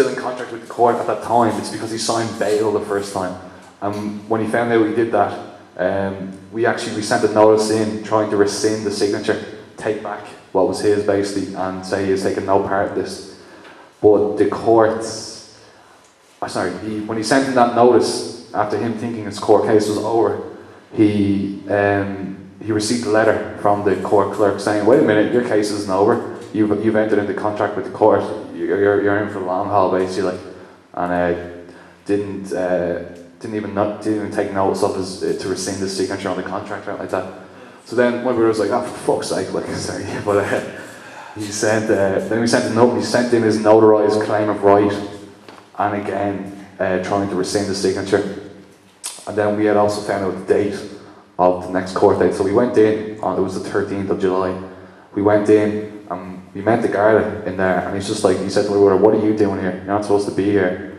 still in contract with the court at that time, it's because he signed bail the first time. And when he found out we did that, we sent a notice in trying to rescind the signature, take back what was his basically, and say he has taken no part in this. But the courts, when he sent in that notice, after him thinking his court case was over, he received a letter from the court clerk saying, "Wait a minute, your case isn't over. You've entered into contract with the court. You're in for the long haul, basically," and didn't even take notice of his to rescind his signature on the contract or anything like that. So then my brother was like, "Oh, for fuck's sake!" Like, sorry, but he sent. Then we sent a note. He sent in his notarized claim of right, and again trying to rescind the signature. And then we had also found out the date of the next court date. So we went in. It was the 13th of July. We went in and we met the guard in there, and he said to my brother, "What are you doing here? You're not supposed to be here."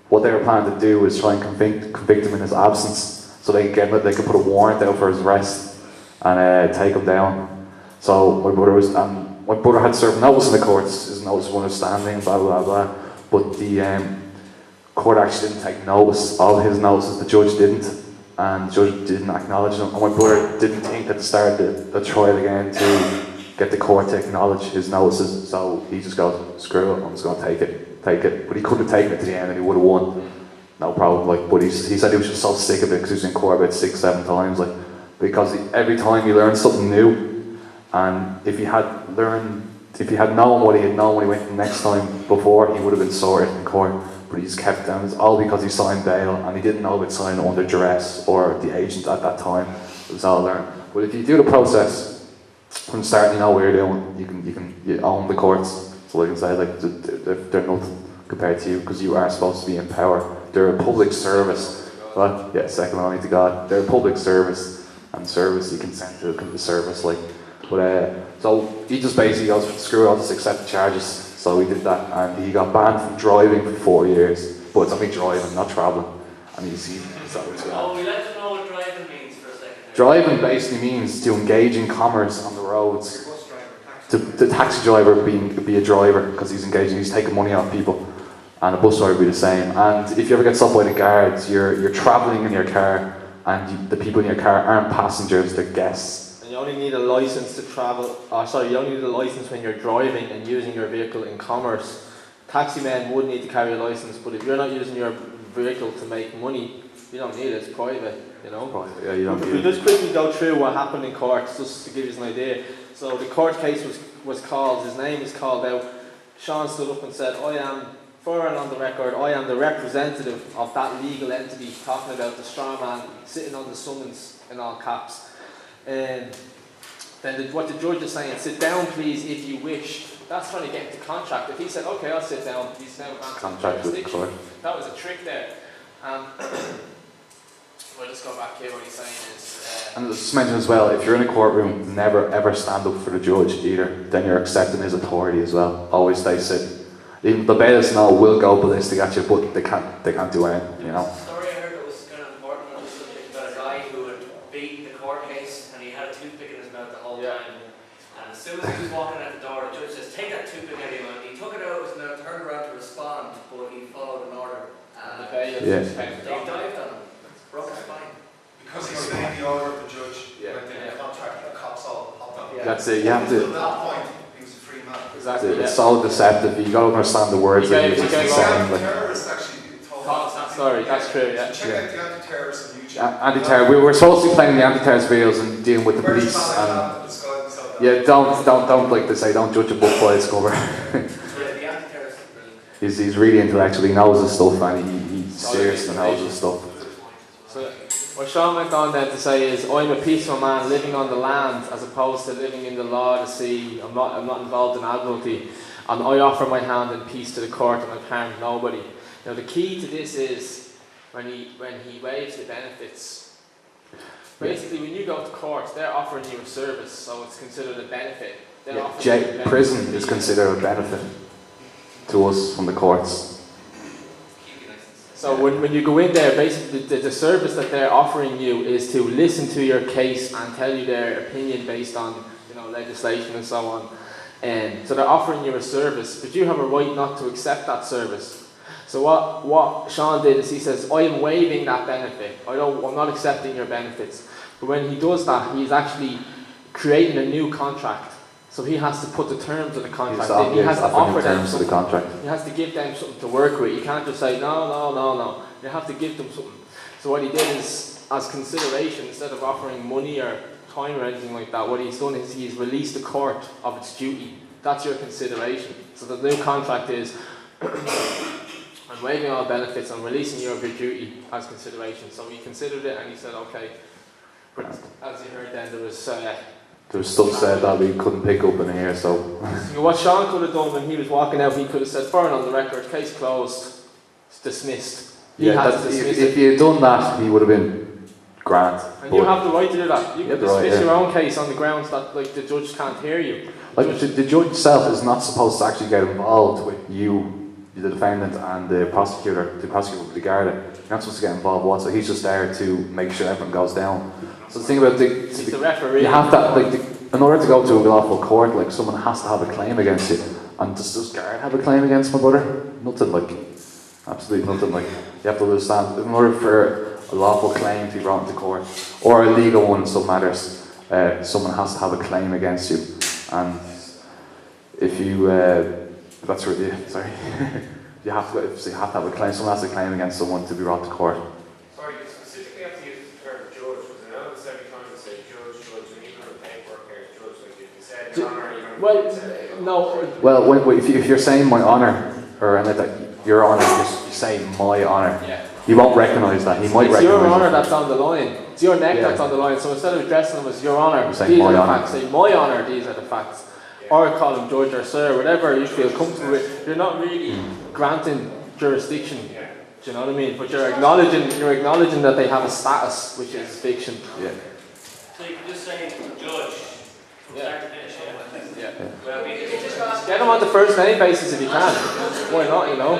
What they were planning to do was try and convict him in his absence, so they could put a warrant out for his arrest and take him down. So my brother had served notice in the courts, his notice of understanding, blah blah blah. But the court actually didn't take notice of his notices. The judge didn't, and the judge didn't acknowledge them. And my brother didn't think at the start the trial again to get the court to acknowledge his notices. So he just goes, "Screw it, I'm just going to take it." But he could have taken it to the end and he would have won, no problem. But he said he was just so sick of it because he was in court about 6-7 times. Because every time he learned something new, and if he had known what he had known when he went the next time before, he would have been sorted in court. But he just kept down. It's all because he signed bail and he didn't know about signing under duress or the agent at that time. It was all learned. But if you do the process from the start, you know what you're doing. You own the courts. So I can say, they're nothing compared to you, because you are supposed to be in power. They're a public service. But yeah, second only to God. They're a public service, and service you consent to come to service. So he just basically goes, "Screw it, I'll just accept the charges." So he did that, and he got banned from driving for 4 years. But it's only driving, not travelling. And we let them know what driving means for a second. Driving basically means to engage in commerce on the roads. The taxi driver would be a driver because he's taking money off people, and a bus driver would be the same. And if you ever get stopped by the guards, you're travelling in your car, and the people in your car aren't passengers, they're guests. And you only need a license to travel. You only need a license when you're driving and using your vehicle in commerce. Taxi men would need to carry a license, but if you're not using your vehicle to make money, you don't need it. It's private, you know. Private, yeah, you don't need it. If we just quickly go through what happened in court, just to give you an idea. So the court case was called, his name was called out. Sean stood up and said, "I am, for and on the record, I am the representative of that legal entity," talking about the straw man sitting on the summons in all caps. And then what the judge is saying, "Sit down please if you wish." That's trying to get into contract. If he said, "Okay, I'll sit down," he's now contract with the court. That was a trick there. We'll just go back here. What he's saying is. And just mention as well, if you're in a courtroom, never ever stand up for the judge either. Then you're accepting his authority as well. Always stay sit. Even the bailiffs will go ballistic at you, but they can't do anything, you know. The story I heard that was kind of important on this subject about a guy who had beaten the court case and he had a toothpick in his mouth the whole time. And as soon as he was walking out the door, the judge says, "Take that toothpick out of your mouth." He took it out of his mouth, turned around to respond, but he followed an order. And they dived on him. Broke his spine. Because he obeyed the order of the judge, went in the contract, the cops all hopped on. That's it. You have to. At that point, he was a free man. Exactly. It's so deceptive. You got to understand the words that he's saying. Terrorists actually told us. Sorry, that's true. Yeah. Check out the anti-terrorists on YouTube. Anti-terror. We were supposed to be playing the anti-terrorist videos and dealing with the police. Yeah, don't like they say, don't judge a book by its cover. The anti-terrorist is brilliant. He's really intellectual. He knows his stuff, and he's serious and knows his stuff. So, what Sean went on then to say is, "I'm a peaceful man living on the land as opposed to living in the law, the sea. I'm not involved in admiralty, and I offer my hand in peace to the court, and I've harmed nobody." Now the key to this is when he waives the benefits. Basically, when you go to court, they're offering you a service, so it's considered a benefit. Prison is considered a benefit to us from the courts. So when you go in there, basically the service that they're offering you is to listen to your case and tell you their opinion based on legislation and so on. And so they're offering you a service, but you have a right not to accept that service. So what Sean did is he says, I am waiving that benefit. I'm not accepting your benefits. But when he does that, he's actually creating a new contract. So he has to put the terms of the contract in. He has to offer them terms of the contract. He has to give them something to work with. You can't just say, no. You have to give them something. So what he did is, as consideration, instead of offering money or time or anything like that, what he's done is he's released the court of its duty. That's your consideration. So the new contract is, I'm waiving all benefits, I'm releasing you of your duty as consideration. So he considered it and he said, okay. But as you heard then, there was stuff said that we couldn't pick up in here, so... What Sean could have done when he was walking out, he could have said, foreign on the record, case closed, it's dismissed. If he had done that, he would have been grand. And you have the right to do that. You can dismiss right, your own case on the grounds that the judge can't hear you. The judge itself is not supposed to actually get involved with you, the defendant, and the prosecutor, the Garda. You're not supposed to get involved whatsoever. He's just there to make sure everything goes down. So the thing about he's the referee. You have to, in order to go to a lawful court, like, someone has to have a claim against you. And does Garda have a claim against my brother? Nothing, like, absolutely nothing. Like, you have to understand, in order for a lawful claim to be brought into court, or a legal one in some matters, someone has to have a claim against you. And if you, that's really, sorry, you have to have a claim. Someone has to claim against someone to be brought to court. Sorry, you specifically have to use the term judge, because I know it's every time you say judge, and even on the paperwork here, judge, like if you said your honour, you're going to no. Well, if you're saying my honour, or anything like that, your honour, you say my honour. Yeah. He won't recognise that. He might recognise it. It's your honour that's on the line. It's your neck that's on the line. So instead of addressing them as your honour, these are the facts. Say my honour, these are the facts. Or call him judge or sir, whatever you feel comfortable with. You're not really granting jurisdiction. Do you know what I mean? But you're acknowledging that they have a status, which is fiction. Yeah. So you can just say judge from start to finish. Yeah. Well, I mean, if you just Get them on the first name basis if you can. Why not, you know?